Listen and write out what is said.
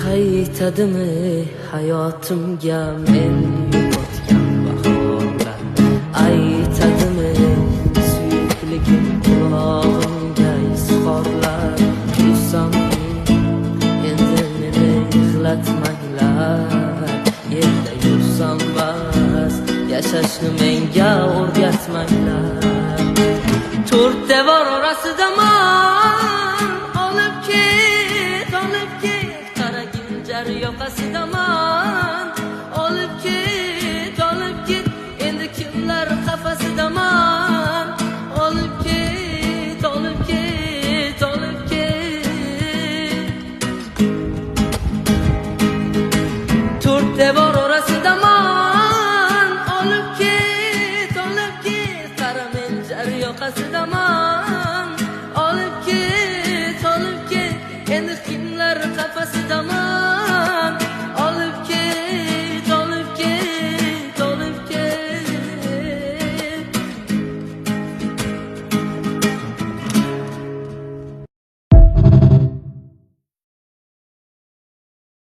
Qaytadimi hayotimga men yo'qotgan bahorlar? Aytadimi suyukligim qulog'imga izhorlar? Tuysam endi meni yig'latmanglar. Yerda yursam bas, yashashni menga o'rgatmanglar. To'rt devor orasidaman, olib ket, olib ket. Qaraginjar yoqasidaman, olib ket, olib ket. Endi kimlar qafasidaman, olib ket, olib ket, olib ket. To'rt devor